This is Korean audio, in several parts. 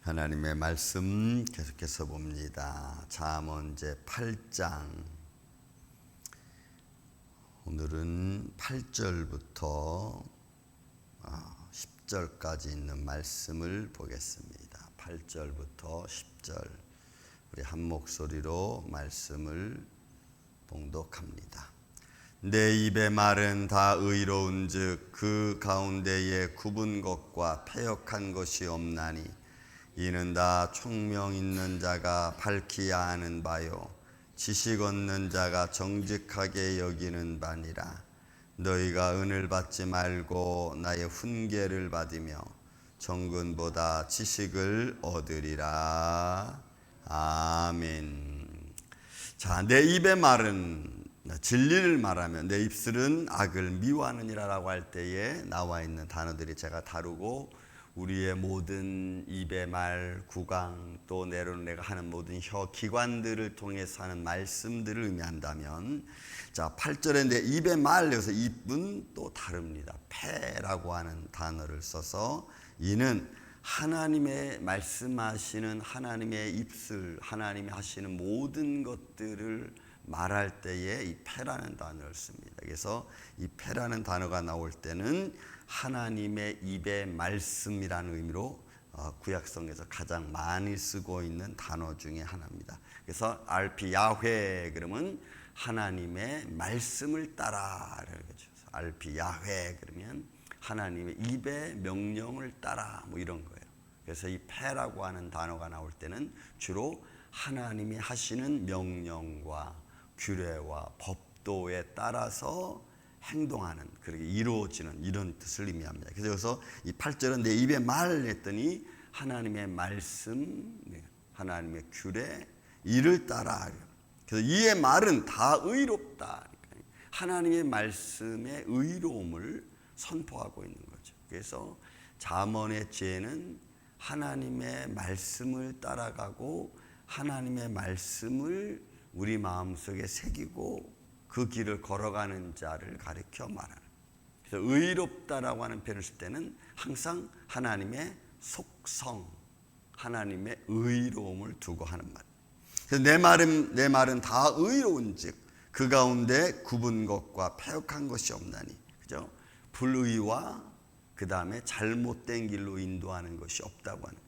하나님의 말씀 계속해서 봅니다. 잠언 제 8장, 오늘은 8절부터 10절까지 있는 말씀을 보겠습니다. 8절부터 10절 우리 한 목소리로 말씀을 봉독합니다. 내 입의 말은 다 의로운즉 그 가운데에 굽은 것과 패역한 것이 없나니 이는 다 총명 있는 자가 밝히 아는 바요 지식 얻는 자가 정직하게 여기는 바니라. 너희가 은을 받지 말고 나의 훈계를 받으며 정근보다 지식을 얻으리라. 아멘. 자, 내 입의 말은 진리를 말하며 내 입술은 악을 미워하느니라라고 할 때에 나와 있는 단어들이 제가 다루고 우리의 모든 입의 말, 구강, 또 내가 하는 모든 혀, 기관들을 통해서 하는 말씀들을 의미한다면, 자, 8절에 내 입의 말, 여기서 입은 또 다릅니다. 패라고 하는 단어를 써서 이는 하나님의 말씀하시는 하나님의 입술, 하나님이 하시는 모든 것들을 말할 때에 이 패라는 단어를 씁니다. 그래서 이 패라는 단어가 나올 때는 하나님의 입의 말씀이라는 의미로 구약성에서 가장 많이 쓰고 있는 단어 중에 하나입니다. 그래서 RP 야훼 그러면 하나님의 말씀을 따라, RP 야훼 그러면 하나님의 입의 명령을 따라, 뭐 이런 거예요. 그래서 이 패라고 하는 단어가 나올 때는 주로 하나님이 하시는 명령과 규례와 법도에 따라서 행동하는, 그렇게 이루어지는 이런 뜻을 의미합니다. 그래서 여기서 이 8절은 내 입에 말 했더니 하나님의 말씀, 하나님의 규례, 이를 따라. 그래서 이의 말은 다 의롭다. 하나님의 말씀의 의로움을 선포하고 있는 거죠. 그래서 잠언의 지혜는 하나님의 말씀을 따라가고 하나님의 말씀을 우리 마음속에 새기고 그 길을 걸어가는 자를 가리켜 말하는. 그래서 의롭다라고 하는 표현을 쓸 때는 항상 하나님의 속성, 하나님의 의로움을 두고 하는 말. 그래서 내 말은 다 의로운즉 그 가운데 굽은 것과 패역한 것이 없나니. 그죠? 불의와 그 다음에 잘못된 길로 인도하는 것이 없다고 하는.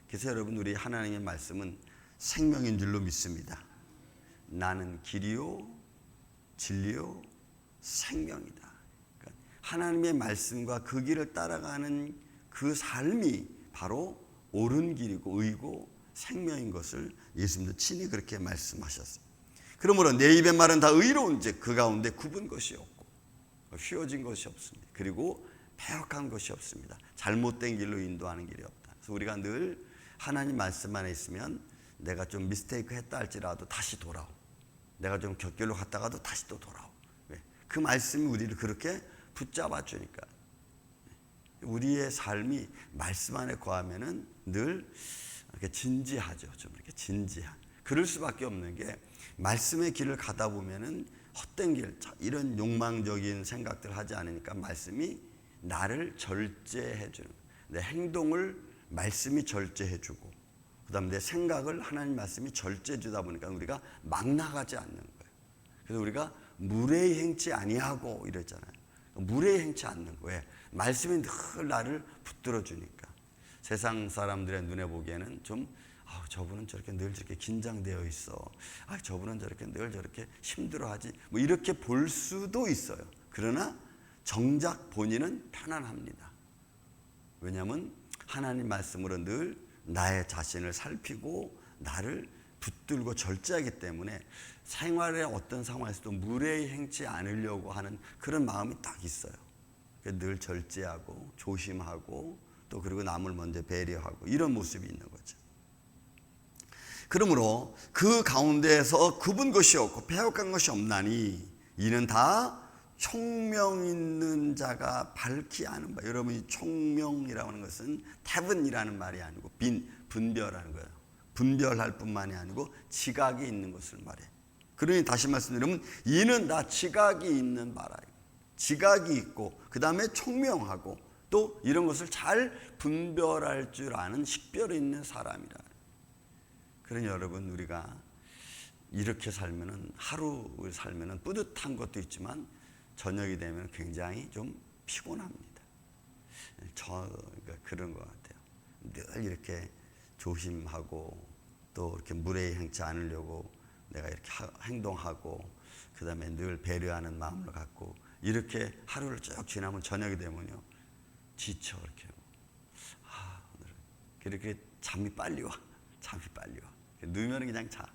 그래서 여러분, 우리 하나님의 말씀은 생명인 줄로 믿습니다. 나는 길이요 진리요 생명이다. 그러니까 하나님의 말씀과 그 길을 따라가는 그 삶이 바로 옳은 길이고 의고 생명인 것을 예수님도 친히 그렇게 말씀하셨어요. 그러므로 내 입의 말은 다 의로운즉 그 가운데 굽은 것이 없고 휘어진 것이 없습니다. 그리고 패역한 것이 없습니다. 잘못된 길로 인도하는 길이 없다. 그래서 우리가 늘 하나님 말씀 안에 있으면 내가 좀 미스테이크 했다 할지라도 다시 돌아오. 내가 좀 곁길로 갔다가도 다시 또 돌아오. 그 말씀이 우리를 그렇게 붙잡아 주니까 우리의 삶이 말씀 안에 거하면은 늘 이렇게 진지하죠. 좀 이렇게 진지한. 그럴 수밖에 없는 게 말씀의 길을 가다 보면은 헛된 길, 이런 욕망적인 생각들 하지 않으니까 말씀이 나를 절제해 주는. 내 행동을 말씀이 절제해 주고 그다음에 내 생각을 하나님 말씀이 절제해 주다 보니까 우리가 막 나가지 않는 거예요. 그래서 우리가 무례히 행치 아니하고 이랬잖아요. 무례히 행치 않는 거예요. 말씀이 늘 나를 붙들어 주니까. 세상 사람들의 눈에 보기에는 좀 저분은 저렇게 늘 저렇게 긴장되어 있어. 저분은 저렇게 늘 저렇게 힘들어하지. 뭐 이렇게 볼 수도 있어요. 그러나 정작 본인은 편안합니다. 왜냐하면 하나님 말씀으로 늘 나의 자신을 살피고 나를 붙들고 절제하기 때문에 생활의 어떤 상황에서도 무례히 행치 않으려고 하는 그런 마음이 딱 있어요. 늘 절제하고 조심하고 또 그리고 남을 먼저 배려하고 이런 모습이 있는 거죠. 그러므로 그 가운데에서 굽은 것이 없고 패역한 것이 없나니 이는 다 총명 있는 자가 밝히 아는 바. 여러분, 이 총명이라고 하는 것은 태분이라는 말이 아니고 분별하는 거예요. 분별할 뿐만이 아니고 지각이 있는 것을 말해요. 그러니 다시 말씀드리면 이는 다 지각이 있는 바라. 지각이 있고 그 다음에 총명하고 또 이런 것을 잘 분별할 줄 아는 식별이 있는 사람이라. 그러니 여러분, 우리가 이렇게 살면은, 하루를 살면은 뿌듯한 것도 있지만 저녁이 되면 굉장히 좀 피곤합니다. 그러니까 그런 것 같아요. 늘 이렇게 조심하고 또 이렇게 무례히 행치 않으려고 내가 이렇게 행동하고, 그 다음에 늘 배려하는 마음을 갖고 이렇게 하루를 쭉 지나면 저녁이 되면요, 지쳐. 이렇게 오늘 그렇게 잠이 빨리 와. 누우면 그냥 자.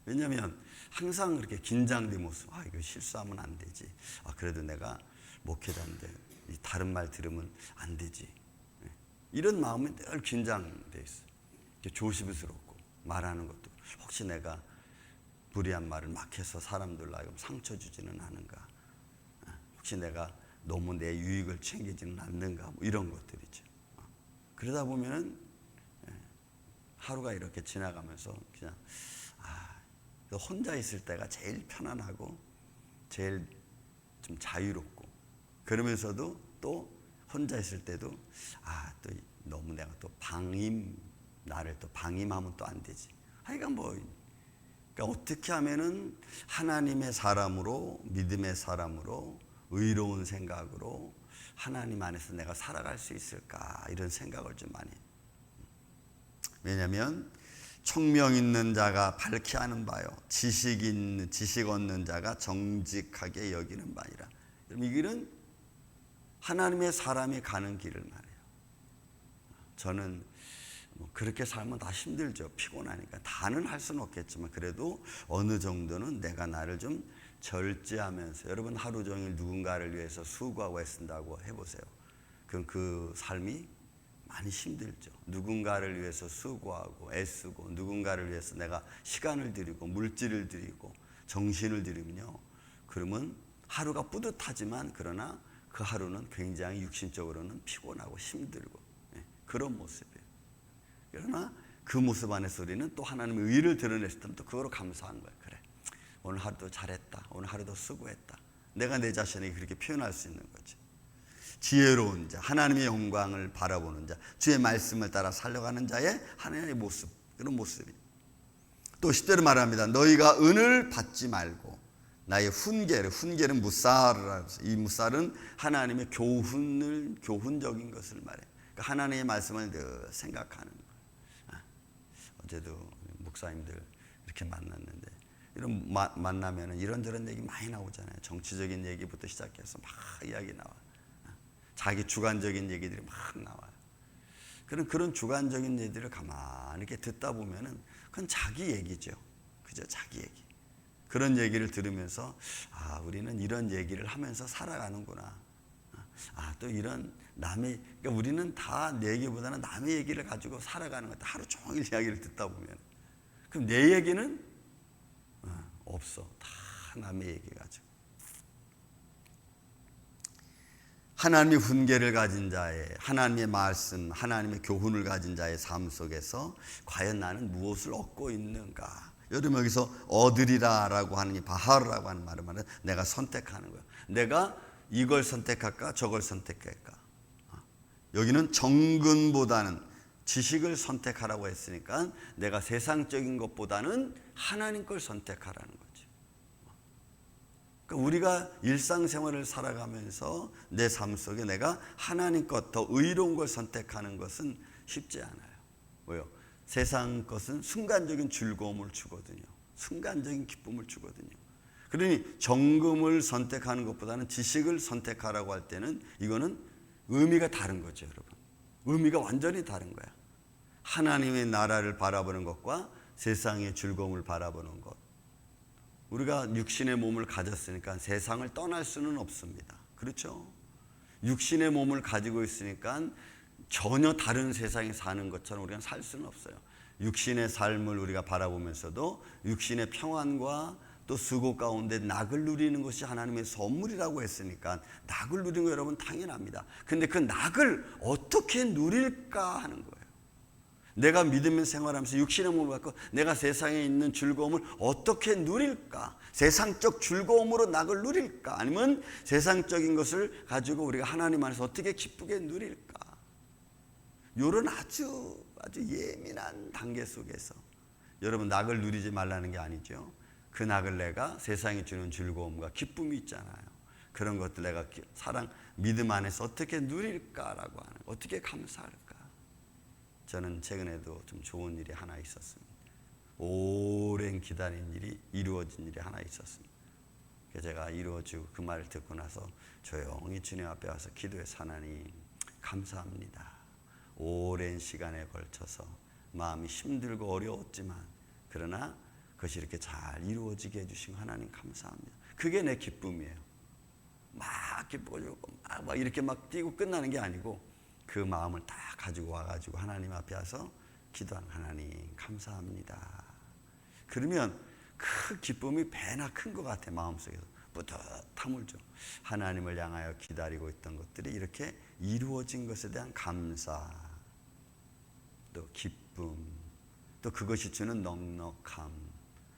왜냐하면 항상 그렇게 긴장된 모습. 이거 실수하면 안 되지. 그래도 내가 목회자인데 다른 말 들으면 안 되지. 이런 마음이 늘 긴장돼 있어. 조심스럽고 말하는 것도 혹시 내가 무리한 말을 막 해서 사람들 하여금 상처 주지는 않은가. 혹시 내가 너무 내 유익을 챙기지는 않는가. 이런 것들이죠. 그러다 보면은 하루가 이렇게 지나가면서 그냥 혼자 있을 때가 제일 편안하고 제일 좀 자유롭고, 그러면서도 또 혼자 있을 때도 또 너무 내가 또 나를 또 방임하면 또 안 되지. 그러니까 어떻게 하면은 하나님의 사람으로, 믿음의 사람으로, 의로운 생각으로 하나님 안에서 내가 살아갈 수 있을까, 이런 생각을 좀 많이. 왜냐하면 총명 있는 자가 밝히 하는 바요, 지식 얻는 자가 정직하게 여기는 바니라. 이 길은 하나님의 사람이 가는 길을 말해요. 저는 그렇게 살면 다 힘들죠. 피곤하니까. 다는 할 수는 없겠지만 그래도 어느 정도는 내가 나를 좀 절제하면서, 여러분 하루 종일 누군가를 위해서 수고하고 애쓴다고 해보세요. 그럼 그 삶이 많이 힘들죠. 누군가를 위해서 수고하고 애쓰고, 누군가를 위해서 내가 시간을 들이고 물질을 들이고 정신을 들이면요, 그러면 하루가 뿌듯하지만 그러나 그 하루는 굉장히 육신적으로는 피곤하고 힘들고 그런 모습이에요. 그러나 그 모습 안에서 우리는 또 하나님의 의를 드러냈을 때 또 그거로 감사한 거예요. 그래, 오늘 하루도 잘했다. 오늘 하루도 수고했다. 내가 내 자신에게 그렇게 표현할 수 있는 거지. 지혜로운 자, 하나님의 영광을 바라보는 자, 주의 말씀을 따라 살려가는 자의 하나님의 모습, 그런 모습이. 또 10절에 말합니다. 너희가 은을 받지 말고 나의 훈계는 무사를, 이 무사는 하나님의 교훈적인 것을 말해. 그러니까 하나님의 말씀을 늘 생각하는 거예요. 어제도 목사님들 이렇게 만났는데, 이런 만나면 이런저런 얘기 많이 나오잖아요. 정치적인 얘기부터 시작해서 막 이야기 나와. 자기 주관적인 얘기들이 막 나와요. 그런 주관적인 얘기들을 가만히 이렇게 듣다 보면은 그건 자기 얘기죠. 그죠? 자기 얘기. 그런 얘기를 들으면서 우리는 이런 얘기를 하면서 살아가는구나. 또 이런 그러니까 우리는 다 내 얘기보다는 남의 얘기를 가지고 살아가는 것 같아. 하루 종일 이야기를 듣다 보면. 그럼 내 얘기는 없어. 다 남의 얘기 가지고. 하나님의 훈계를 가진 자의, 하나님의 말씀, 하나님의 교훈을 가진 자의 삶 속에서 과연 나는 무엇을 얻고 있는가? 여러분, 여기서 얻으리라 라고 하는 이 바하르라고 하는 말은 내가 선택하는 거야. 내가 이걸 선택할까 저걸 선택할까. 여기는 정근보다는 지식을 선택하라고 했으니까 내가 세상적인 것보다는 하나님 걸 선택하라는 거지. 그러니까 우리가 일상생활을 살아가면서 내 삶 속에 내가 하나님 것, 더 의로운 걸 선택하는 것은 쉽지 않아요. 왜요? 세상 것은 순간적인 즐거움을 주거든요. 순간적인 기쁨을 주거든요. 그러니 정금을 선택하는 것보다는 지식을 선택하라고 할 때는 이거는 의미가 다른 거죠, 여러분. 의미가 완전히 다른 거야. 하나님의 나라를 바라보는 것과 세상의 즐거움을 바라보는 것. 우리가 육신의 몸을 가졌으니까 세상을 떠날 수는 없습니다. 그렇죠? 육신의 몸을 가지고 있으니까 전혀 다른 세상에 사는 것처럼 우리가 살 수는 없어요. 육신의 삶을 우리가 바라보면서도 육신의 평안과 또 수고 가운데 낙을 누리는 것이 하나님의 선물이라고 했으니까 낙을 누리는 거 여러분 당연합니다. 근데 그 낙을 어떻게 누릴까 하는 거예요. 내가 믿으면 생활하면서 육신의 몸을 갖고 내가 세상에 있는 즐거움을 어떻게 누릴까? 세상적 즐거움으로 낙을 누릴까? 아니면 세상적인 것을 가지고 우리가 하나님 안에서 어떻게 기쁘게 누릴까? 이런 아주 예민한 단계 속에서 여러분, 낙을 누리지 말라는 게 아니죠. 그 낙을 내가 세상이 주는 즐거움과 기쁨이 있잖아요. 그런 것들 내가 사랑, 믿음 안에서 어떻게 누릴까라고 하는, 어떻게 감사할까? 저는 최근에도 좀 좋은 일이 하나 있었습니다. 오랜 기다린 일이 이루어진 일이 하나 있었습니다. 제가 이루어지고 그 말을 듣고 나서 조용히 주님 앞에 와서 기도해서 하나님 감사합니다. 오랜 시간에 걸쳐서 마음이 힘들고 어려웠지만 그러나 그것이 이렇게 잘 이루어지게 해주신 하나님 감사합니다. 그게 내 기쁨이에요. 막 기쁘고 막 이렇게 막 뛰고 끝나는 게 아니고 그 마음을 다 가지고 와가지고 하나님 앞에 와서 기도하는, 하나님 감사합니다. 그러면 그 기쁨이 배나 큰 것 같아. 마음속에서 뿌듯함을 줘. 하나님을 향하여 기다리고 있던 것들이 이렇게 이루어진 것에 대한 감사, 또 기쁨, 또 그것이 주는 넉넉함,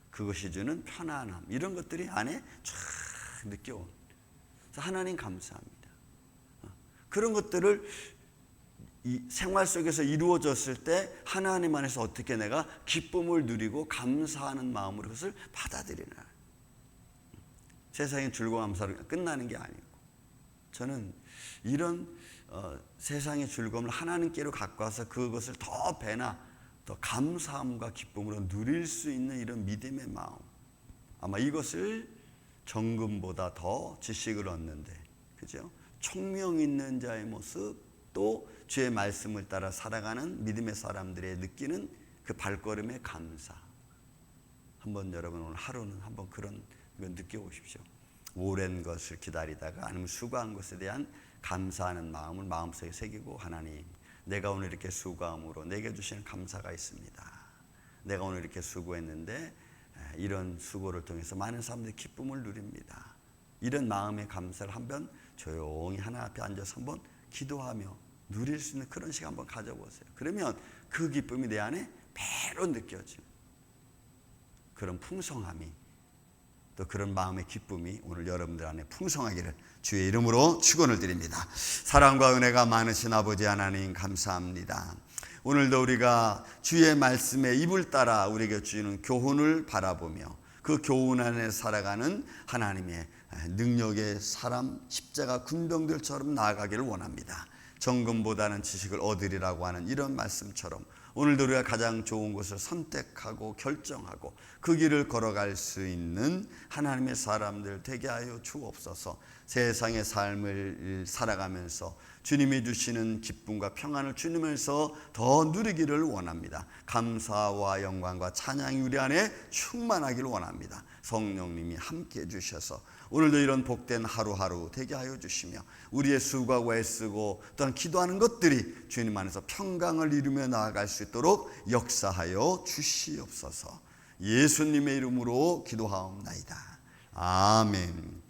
그것이 주는 편안함, 이런 것들이 안에 쫙 느껴온. 그래서 하나님 감사합니다. 그런 것들을 이 생활 속에서 이루어졌을 때 하나님 안에서 어떻게 내가 기쁨을 누리고 감사하는 마음으로 그것을 받아들이나. 세상의 즐거움 감사로 끝나는 게 아니고, 저는 이런 세상의 즐거움을 하나님께로 갖고 와서 그것을 더 배나 더 감사함과 기쁨으로 누릴 수 있는 이런 믿음의 마음, 아마 이것을 정금보다 더 지식을 얻는데, 그죠? 총명 있는 자의 모습, 또 주의 말씀을 따라 살아가는 믿음의 사람들의 느끼는 그 발걸음의 감사. 한번 여러분 오늘 하루는 한번 그런 걸 느껴보십시오. 오랜 것을 기다리다가 아니면 수고한 것에 대한 감사하는 마음을 마음속에 새기고, 하나님 내가 오늘 이렇게 수고함으로 내게 주시는 감사가 있습니다. 내가 오늘 이렇게 수고했는데 이런 수고를 통해서 많은 사람들이 기쁨을 누립니다. 이런 마음의 감사를 한번 조용히 하나님 앞에 앉아서 한번 기도하며 누릴 수 있는 그런 시간 한번 가져보세요. 그러면 그 기쁨이 내 안에 배로 느껴지는 그런 풍성함이, 또 그런 마음의 기쁨이 오늘 여러분들 안에 풍성하기를 주의 이름으로 축원을 드립니다. 사랑과 은혜가 많으신 아버지 하나님 감사합니다. 오늘도 우리가 주의 말씀에 입을 따라 우리에게 주시는 교훈을 바라보며 그 교훈 안에 살아가는 하나님의 능력의 사람, 십자가 군병들처럼 나아가기를 원합니다. 정금보다는 지식을 얻으리라고 하는 이런 말씀처럼 오늘도 우리가 가장 좋은 것을 선택하고 결정하고 그 길을 걸어갈 수 있는 하나님의 사람들 되게 하여 주옵소서. 세상의 삶을 살아가면서 주님이 주시는 기쁨과 평안을 주님에서 더 누리기를 원합니다. 감사와 영광과 찬양이 우리 안에 충만하기를 원합니다. 성령님이 함께 해주셔서 오늘도 이런 복된 하루하루 되게 하여 주시며 우리의 수고하고 애쓰고 또한 기도하는 것들이 주님 안에서 평강을 이루며 나아갈 수 있도록 역사하여 주시옵소서. 예수님의 이름으로 기도하옵나이다. 아멘.